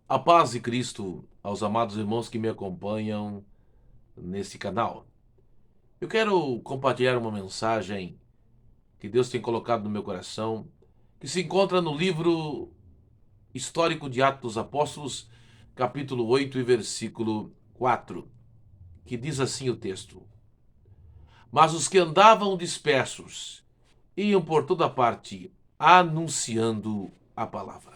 A paz de Cristo aos amados irmãos que me acompanham nesse canal. Eu quero compartilhar uma mensagem que Deus tem colocado no meu coração, que se encontra no livro histórico de Atos dos Apóstolos, capítulo 8 e versículo 4, que diz assim o texto: Mas os que andavam dispersos iam por toda parte anunciando a palavra.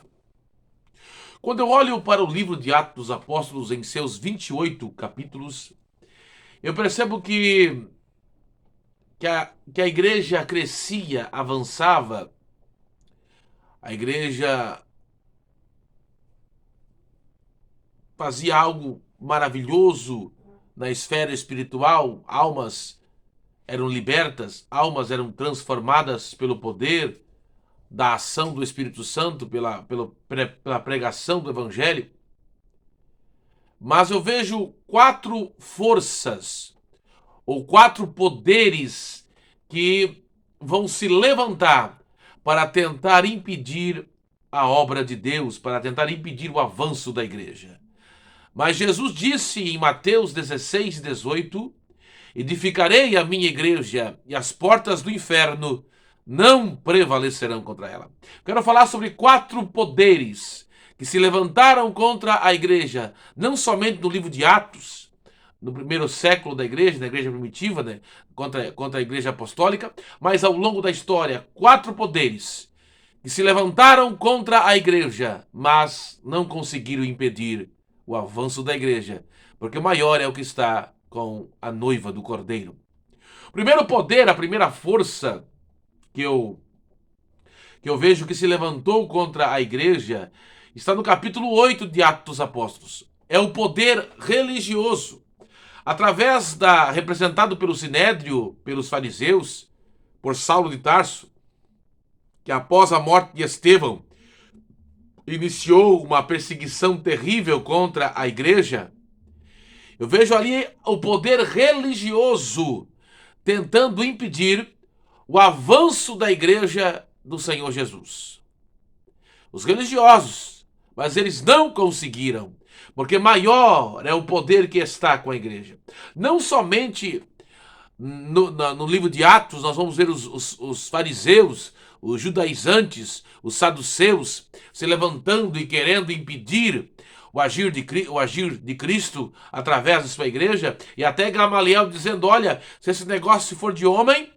Quando eu olho para o livro de Atos dos Apóstolos em seus 28 capítulos, eu percebo que a igreja crescia, avançava, a igreja fazia algo maravilhoso na esfera espiritual, almas eram libertas, almas eram transformadas pelo poder da ação do Espírito Santo, pela pregação do Evangelho. Mas eu vejo quatro forças ou quatro poderes que vão se levantar para tentar impedir a obra de Deus, para tentar impedir o avanço da igreja. Mas Jesus disse em Mateus 16, 18: Edificarei a minha igreja e as portas do inferno não prevalecerão contra ela. Quero falar sobre quatro poderes que se levantaram contra a igreja, não somente no livro de Atos, no primeiro século da igreja, na igreja primitiva, né, contra a igreja apostólica, mas ao longo da história, quatro poderes que se levantaram contra a igreja, mas não conseguiram impedir o avanço da igreja, porque o maior é o que está com a noiva do Cordeiro. O primeiro poder, a primeira força que eu vejo que se levantou contra a igreja está no capítulo 8 de Atos dos Apóstolos. É o poder religioso. Representado pelo Sinédrio, pelos fariseus, por Saulo de Tarso, que após a morte de Estevão iniciou uma perseguição terrível contra a igreja. Eu vejo ali o poder religioso tentando impedir o avanço da igreja do Senhor Jesus. Os religiosos, mas eles não conseguiram, porque maior é o poder que está com a igreja. Não somente no livro de Atos nós vamos ver os fariseus, os judaizantes, os saduceus se levantando e querendo impedir o agir de Cristo através da sua igreja, e até Gamaliel dizendo: olha, se esse negócio for de homem,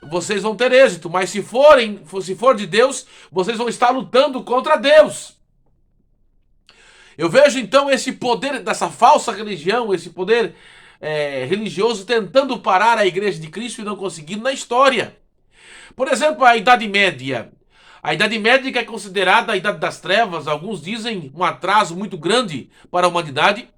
vocês vão ter êxito, mas se for de Deus, vocês vão estar lutando contra Deus. Eu vejo então esse poder dessa falsa religião, esse poder religioso tentando parar a igreja de Cristo e não conseguindo na história. Por exemplo, a Idade Média. A Idade Média, que é considerada a Idade das Trevas, alguns dizem um atraso muito grande para a humanidade.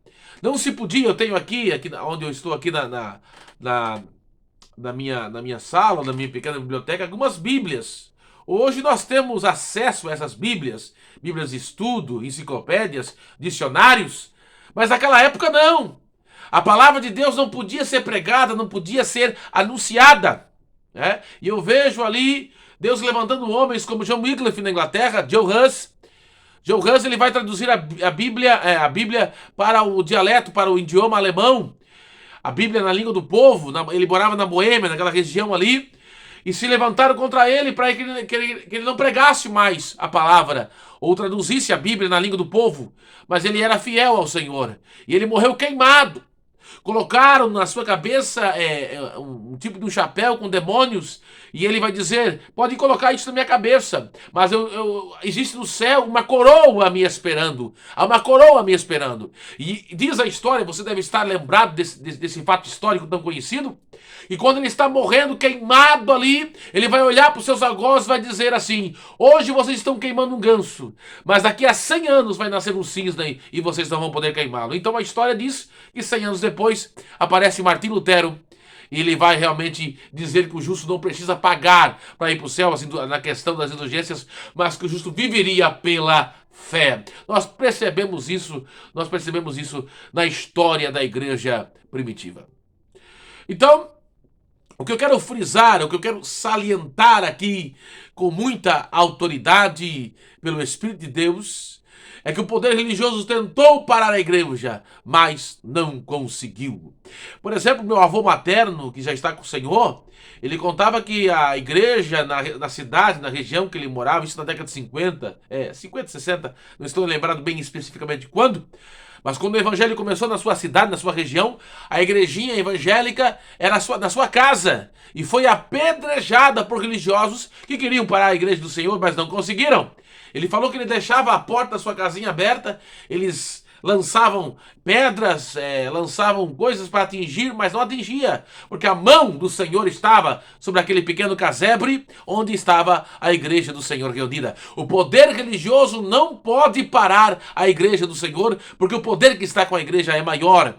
Não se podia, eu tenho aqui onde eu estou aqui na, na minha sala, na minha pequena biblioteca, algumas bíblias. Hoje nós temos acesso a essas bíblias, bíblias de estudo, enciclopédias, dicionários, mas naquela época não. A palavra de Deus não podia ser pregada, não podia ser anunciada. Né? E eu vejo ali Deus levantando homens como John Wycliffe na Inglaterra, Joe Hus. Joe Hus, ele vai traduzir a Bíblia para o dialeto, para o idioma alemão. A Bíblia na língua do povo. Ele morava na Boêmia, naquela região ali. E se levantaram contra ele para que ele não pregasse mais a palavra ou traduzisse a Bíblia na língua do povo. Mas ele era fiel ao Senhor. E ele morreu queimado. Colocaram na sua cabeça um tipo de um chapéu com demônios, e ele vai dizer: pode colocar isso na minha cabeça, mas existe no céu uma coroa me esperando. Há uma coroa me esperando. E diz a história, você deve estar lembrado desse fato histórico tão conhecido, e quando ele está morrendo, queimado ali, ele vai olhar para os seus algozes e vai dizer assim: hoje vocês estão queimando um ganso, mas daqui a 100 anos vai nascer um cisne e vocês não vão poder queimá-lo. Então a história diz que 100 anos depois aparece Martim Lutero, e ele vai realmente dizer que o justo não precisa pagar para ir para o céu, assim, na questão das indulgências, mas que o justo viveria pela fé. Nós percebemos isso na história da igreja primitiva. Então, o que eu quero frisar, o que eu quero salientar aqui com muita autoridade pelo Espírito de Deus, é que o poder religioso tentou parar a igreja, mas não conseguiu. Por exemplo, meu avô materno, que já está com o Senhor, ele contava que a igreja na cidade, na região que ele morava, isso na década de 50, 50, 60, não estou lembrado bem especificamente quando, mas quando o evangelho começou na sua cidade, na sua região, a igrejinha evangélica era na sua casa e foi apedrejada por religiosos que queriam parar a igreja do Senhor, mas não conseguiram. Ele falou que ele deixava a porta da sua casinha aberta, eles lançavam pedras, lançavam coisas para atingir, mas não atingia, porque a mão do Senhor estava sobre aquele pequeno casebre onde estava a igreja do Senhor reunida. O poder religioso não pode parar a igreja do Senhor, porque o poder que está com a igreja é maior.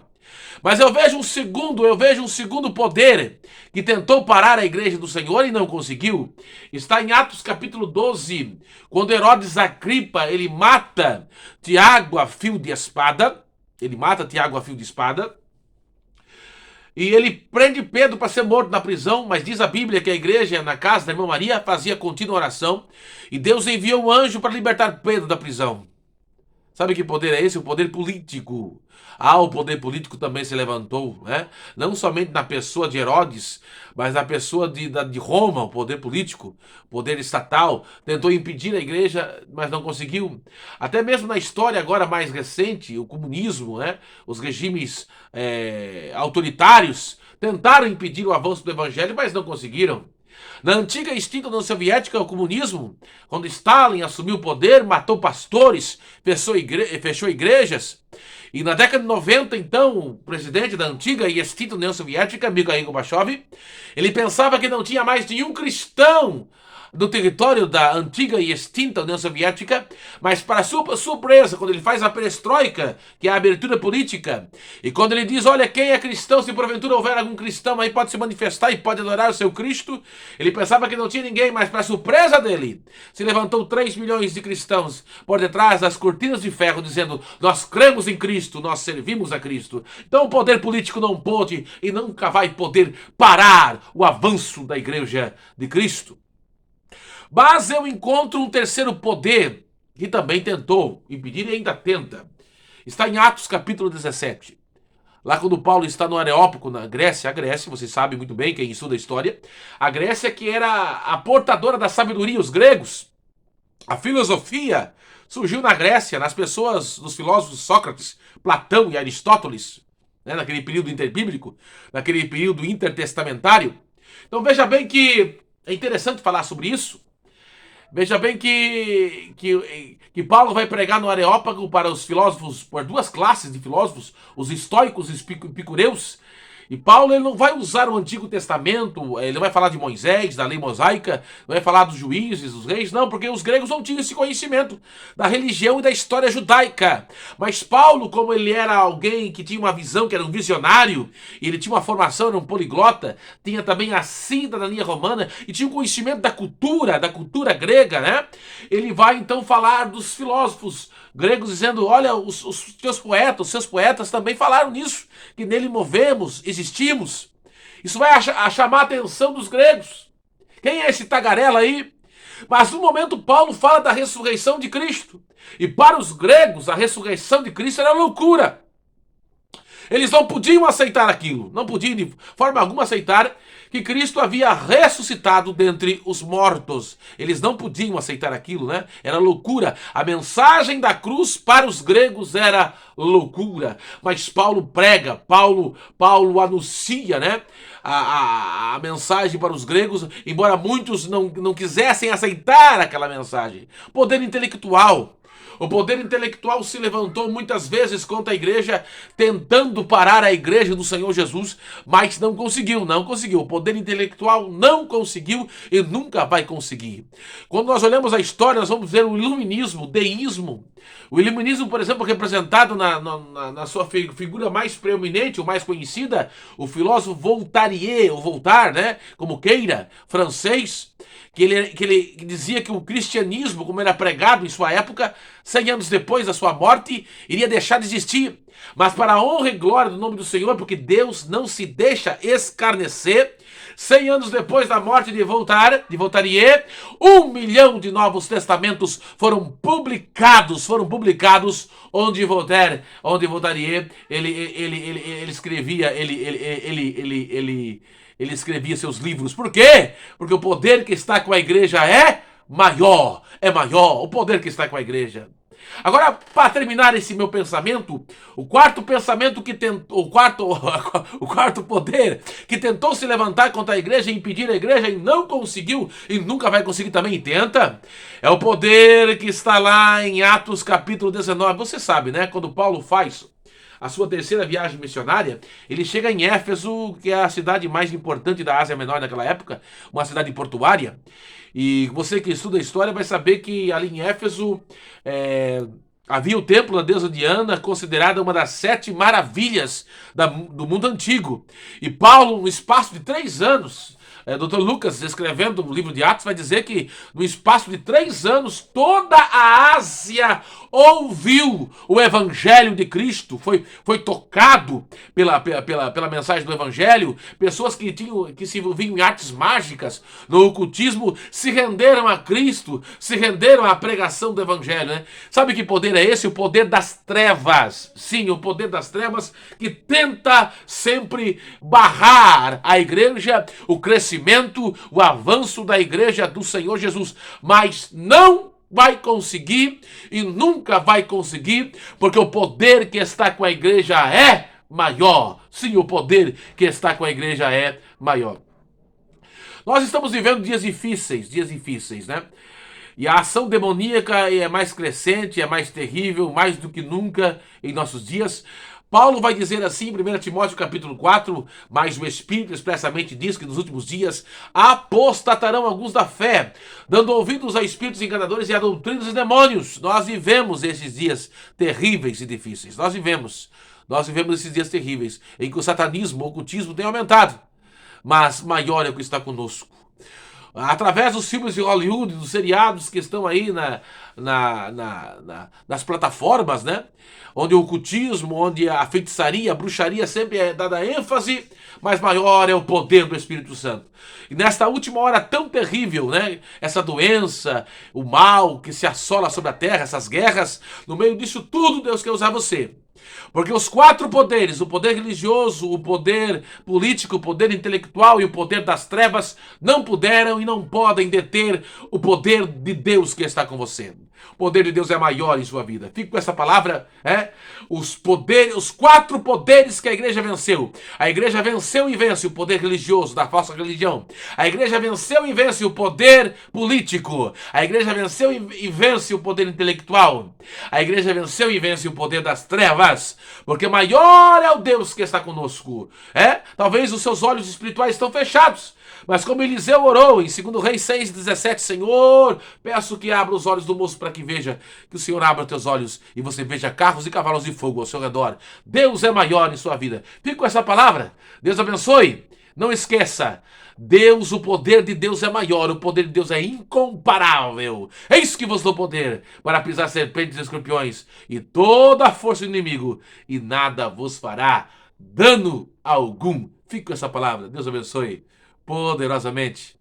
Mas eu vejo um segundo poder que tentou parar a igreja do Senhor e não conseguiu. Está em Atos capítulo 12, quando Herodes Agripa, ele mata Tiago a fio de espada. Ele mata Tiago a fio de espada. E ele prende Pedro para ser morto na prisão, mas diz a Bíblia que a igreja, na casa da irmã Maria, fazia contínua oração. E Deus enviou um anjo para libertar Pedro da prisão. Sabe que poder é esse? O poder político. O poder político também se levantou, né? Não somente na pessoa de Herodes, mas na pessoa de Roma, o poder político, o poder estatal, tentou impedir a igreja, mas não conseguiu. Até mesmo na história agora mais recente, o comunismo, né? Os regimes autoritários tentaram impedir o avanço do evangelho, mas não conseguiram. Na antiga extinta União Soviética, o comunismo, quando Stalin assumiu o poder, matou pastores, fechou igrejas. E na década de 90, então, o presidente da antiga e extinta União Soviética, Mikhail Gorbachev, ele pensava que não tinha mais nenhum cristão no território da antiga e extinta União Soviética, mas para sua surpresa, quando ele faz a perestroika, que é a abertura política, e quando ele diz, olha, quem é cristão, se porventura houver algum cristão aí pode se manifestar e pode adorar o seu Cristo, ele pensava que não tinha ninguém, mas para surpresa dele, se levantou 3 milhões de cristãos por detrás das cortinas de ferro, dizendo, nós cremos em Cristo, nós servimos a Cristo. Então o poder político não pôde e nunca vai poder parar o avanço da igreja de Cristo. Mas eu encontro um terceiro poder que também tentou impedir e ainda tenta. Está em Atos capítulo 17. Lá quando Paulo está no Areópago, na Grécia, a Grécia, vocês sabem muito bem, quem estuda a história, a Grécia que era a portadora da sabedoria, os gregos. A filosofia surgiu na Grécia, nas pessoas, dos filósofos Sócrates, Platão e Aristóteles, né, naquele período interbíblico, naquele período intertestamentário. Então veja bem que é interessante falar sobre isso. Veja bem que Paulo vai pregar no Areópago para os filósofos, por duas classes de filósofos, os estoicos e os epicureus. E Paulo ele não vai usar o Antigo Testamento, ele vai falar de Moisés, da lei mosaica, não vai falar dos juízes, dos reis, não, porque os gregos não tinham esse conhecimento da religião e da história judaica. Mas Paulo, como ele era alguém que tinha uma visão, que era um visionário, e ele tinha uma formação, era um poliglota, tinha também a cidadania romana e tinha um conhecimento da cultura grega, né? Ele vai então falar dos filósofos gregos, dizendo, olha, os seus poetas também falaram nisso, que nele movemos, existimos. Isso vai chamar a atenção dos gregos. Quem é esse tagarela aí? Mas no momento Paulo fala da ressurreição de Cristo. E para os gregos, a ressurreição de Cristo era loucura. Eles não podiam aceitar aquilo, não podiam de forma alguma aceitar que Cristo havia ressuscitado dentre os mortos. Eles não podiam aceitar aquilo, né? Era loucura. A mensagem da cruz para os gregos era loucura. Mas Paulo prega, Paulo anuncia, né? A mensagem para os gregos, embora muitos não quisessem aceitar aquela mensagem. Poder intelectual. O poder intelectual se levantou muitas vezes contra a igreja, tentando parar a igreja do Senhor Jesus, mas não conseguiu. O poder intelectual não conseguiu e nunca vai conseguir. Quando nós olhamos a história, nós vamos ver o iluminismo, o deísmo. O iluminismo, por exemplo, representado na sua figura mais preeminente, ou mais conhecida, o filósofo Voltaire, ou Voltaire, né, como queira, francês, que ele dizia que o cristianismo, como era pregado em sua época, 100 anos depois da sua morte, iria deixar de existir. Mas para a honra e glória do nome do Senhor, porque Deus não se deixa escarnecer, 100 anos depois da morte de Voltaire, 1 milhão de Novos Testamentos foram publicados, onde Voltaire, ele escrevia, ele escrevia seus livros. Por quê? Porque o poder que está com a igreja é maior, o poder que está com a igreja. Agora, para terminar esse meu pensamento, o quarto pensamento que tentou, o quarto poder que tentou se levantar contra a igreja e impedir a igreja e não conseguiu e nunca vai conseguir também e tenta, é o poder que está lá em Atos capítulo 19. Você sabe, né? Quando Paulo faz a sua terceira viagem missionária, ele chega em Éfeso, que é a cidade mais importante da Ásia Menor naquela época, uma cidade portuária. E você que estuda a história vai saber que ali em Éfeso havia o templo da deusa Diana, considerada uma das 7 maravilhas do mundo antigo. E Paulo, no espaço de 3 anos, Dr. Lucas, escrevendo o livro de Atos, vai dizer que no espaço de 3 anos, toda a Ásia ouviu o Evangelho de Cristo, foi tocado pela mensagem do Evangelho. Pessoas que se envolviam em artes mágicas, no ocultismo, se renderam a Cristo, se renderam à pregação do Evangelho. Né? Sabe que poder é esse? O poder das trevas. Sim, o poder das trevas que tenta sempre barrar a igreja, o crescimento, o avanço da igreja do Senhor Jesus. Mas não vai conseguir e nunca vai conseguir, porque o poder que está com a igreja é maior. Sim, o poder que está com a igreja é maior. Nós estamos vivendo dias difíceis, né? E a ação demoníaca é mais crescente, é mais terrível, mais do que nunca em nossos dias. Paulo vai dizer assim em 1 Timóteo capítulo 4, mas o Espírito expressamente diz que nos últimos dias apostatarão alguns da fé, dando ouvidos a espíritos enganadores e a doutrinas dos demônios. Nós vivemos esses dias terríveis e difíceis. Nós vivemos esses dias terríveis em que o satanismo, o ocultismo tem aumentado. Mas maior é o que está conosco. Através dos filmes de Hollywood, dos seriados que estão aí nas plataformas, né? Onde o ocultismo, onde a feitiçaria, a bruxaria sempre é dada ênfase, mas maior é o poder do Espírito Santo. E nesta última hora tão terrível, né? Essa doença, o mal que se assola sobre a terra, essas guerras, no meio disso tudo Deus quer usar você. Porque os 4 poderes, o poder religioso, o poder político, o poder intelectual e o poder das trevas, não puderam e não podem deter o poder de Deus que está com você. O poder de Deus é maior em sua vida. Fique com essa palavra, os 4 poderes que a igreja venceu. A igreja venceu e vence o poder religioso da falsa religião. A igreja venceu e vence o poder político. A igreja venceu e vence o poder intelectual. A igreja venceu e vence o poder das trevas. Porque maior é o Deus que está conosco. Talvez os seus olhos espirituais estão fechados. Mas como Eliseu orou em 2 Reis 6,17, Senhor, peço que abra os olhos do moço para que veja, que o Senhor abra teus olhos e você veja carros e cavalos de fogo ao seu redor. Deus é maior em sua vida. Fique com essa palavra. Deus abençoe. Não esqueça, Deus, o poder de Deus é maior, o poder de Deus é incomparável. Eis que vos dou poder para pisar serpentes e escorpiões e toda a força do inimigo, e nada vos fará dano algum. Fique com essa palavra. Deus abençoe poderosamente.